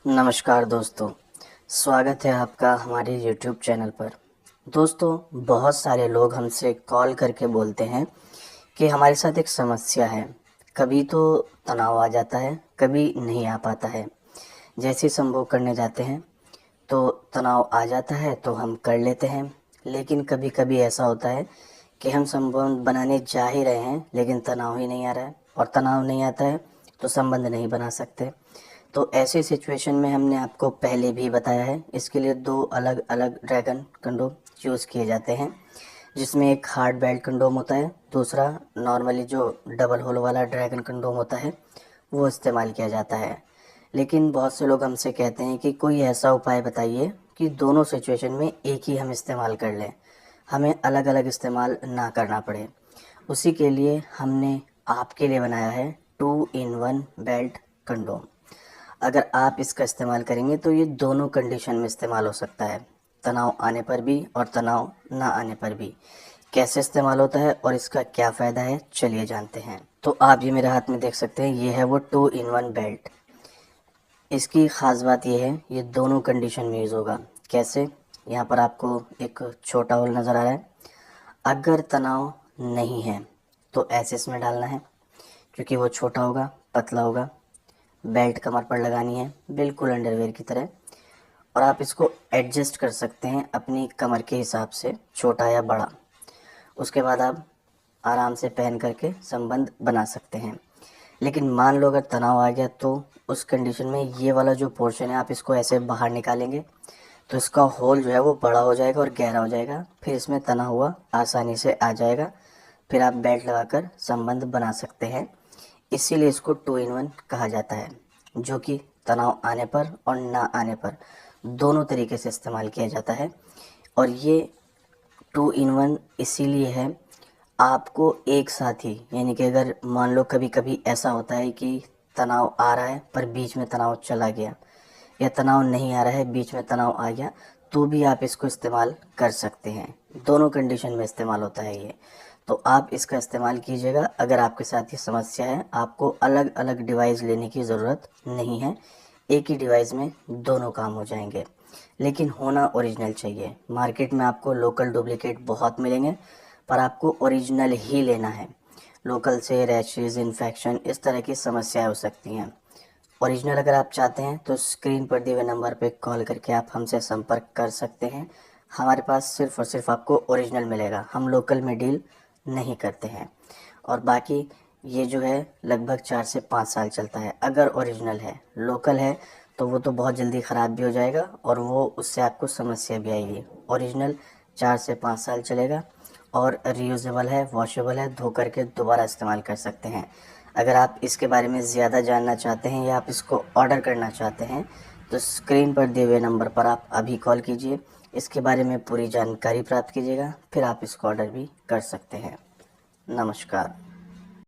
नमस्कार दोस्तों, स्वागत है आपका हमारे YouTube चैनल पर। दोस्तों, बहुत सारे लोग हमसे कॉल करके बोलते हैं कि हमारे साथ एक समस्या है। कभी तो तनाव आ जाता है, कभी नहीं आ पाता है। जैसे संभोग करने जाते हैं तो तनाव आ जाता है तो हम कर लेते हैं, लेकिन कभी कभी ऐसा होता है कि हम संबंध बनाने जा ही रहे हैं लेकिन तनाव ही नहीं आ रहा है, और तनाव नहीं आता है तो संबंध नहीं बना सकते। तो ऐसे सिचुएशन में हमने आपको पहले भी बताया है, इसके लिए दो अलग अलग ड्रैगन कंडोम यूज़ किए जाते हैं, जिसमें एक हार्ड बेल्ट कंडोम होता है, दूसरा नॉर्मली जो डबल होल वाला ड्रैगन कंडोम होता है वो इस्तेमाल किया जाता है। लेकिन बहुत से लोग हमसे कहते हैं कि कोई ऐसा उपाय बताइए कि दोनों सिचुएशन में एक ही हम इस्तेमाल कर लें, हमें अलग अलग इस्तेमाल ना करना पड़े। उसी के लिए हमने आपके लिए बनाया है 2 in 1 बेल्ट कंडोम। अगर आप इसका इस्तेमाल करेंगे तो ये दोनों कंडीशन में इस्तेमाल हो सकता है, तनाव आने पर भी और तनाव ना आने पर भी। कैसे इस्तेमाल होता है और इसका क्या फ़ायदा है, चलिए जानते हैं। तो आप ये मेरे हाथ में देख सकते हैं, ये है वो 2 in 1 बेल्ट। इसकी ख़ास बात ये है, ये दोनों कंडीशन में यूज़ होगा। कैसे? यहाँ पर आपको एक छोटा होल नज़र आ रहा है। अगर तनाव नहीं है तो ऐसे इसमें डालना है, क्योंकि वो छोटा होगा, पतला होगा। बेल्ट कमर पर लगानी है, बिल्कुल अंडरवेयर की तरह, और आप इसको एडजस्ट कर सकते हैं अपनी कमर के हिसाब से, छोटा या बड़ा। उसके बाद आप आराम से पहन करके संबंध बना सकते हैं। लेकिन मान लो अगर तनाव आ गया तो उस कंडीशन में ये वाला जो पोर्शन है आप इसको ऐसे बाहर निकालेंगे तो इसका होल जो है वो बड़ा हो जाएगा और गहरा हो जाएगा, फिर इसमें तना हुआ आसानी से आ जाएगा, फिर आप बेल्ट लगाकर संबंध बना सकते हैं। इसीलिए इसको 2 in 1 कहा जाता है, जो कि तनाव आने पर और ना आने पर दोनों तरीके से इस्तेमाल किया जाता है। और ये 2 in 1 इसीलिए है, आपको एक साथ ही, यानी कि अगर मान लो कभी कभी ऐसा होता है कि तनाव आ रहा है पर बीच में तनाव चला गया, या तनाव नहीं आ रहा है बीच में तनाव आ गया, तो भी आप इसको इस्तेमाल कर सकते हैं। दोनों कंडीशन में इस्तेमाल होता है ये। तो आप इसका इस्तेमाल कीजिएगा। अगर आपके साथ ये समस्या है, आपको अलग अलग डिवाइस लेने की ज़रूरत नहीं है, एक ही डिवाइस में दोनों काम हो जाएंगे। लेकिन होना ओरिजिनल चाहिए। मार्केट में आपको लोकल डुप्लीकेट बहुत मिलेंगे, पर आपको ओरिजिनल ही लेना है। लोकल से रैशेज, इन्फेक्शन, इस तरह की समस्याएं हो सकती हैं। ओरिजिनल अगर आप चाहते हैं तो स्क्रीन पर दिए हुए नंबर पर कॉल करके आप हमसे संपर्क कर सकते हैं। हमारे पास सिर्फ़ और सिर्फ आपको ओरिजिनल मिलेगा, हम लोकल में डील नहीं करते हैं। और बाकी ये जो है लगभग 4 से 5 साल चलता है अगर ओरिजिनल है। लोकल है तो वो तो बहुत जल्दी ख़राब भी हो जाएगा और वो उससे आपको समस्या भी आएगी। ओरिजिनल 4 से 5 साल चलेगा और रीयूजेबल है, वॉशेबल है, धो करके दोबारा इस्तेमाल कर सकते हैं। अगर आप इसके बारे में ज़्यादा जानना चाहते हैं या आप इसको ऑर्डर करना चाहते हैं तो स्क्रीन पर दिए हुए नंबर पर आप अभी कॉल कीजिए, इसके बारे में पूरी जानकारी प्राप्त कीजिएगा, फिर आप इसको ऑर्डर भी कर सकते हैं। नमस्कार।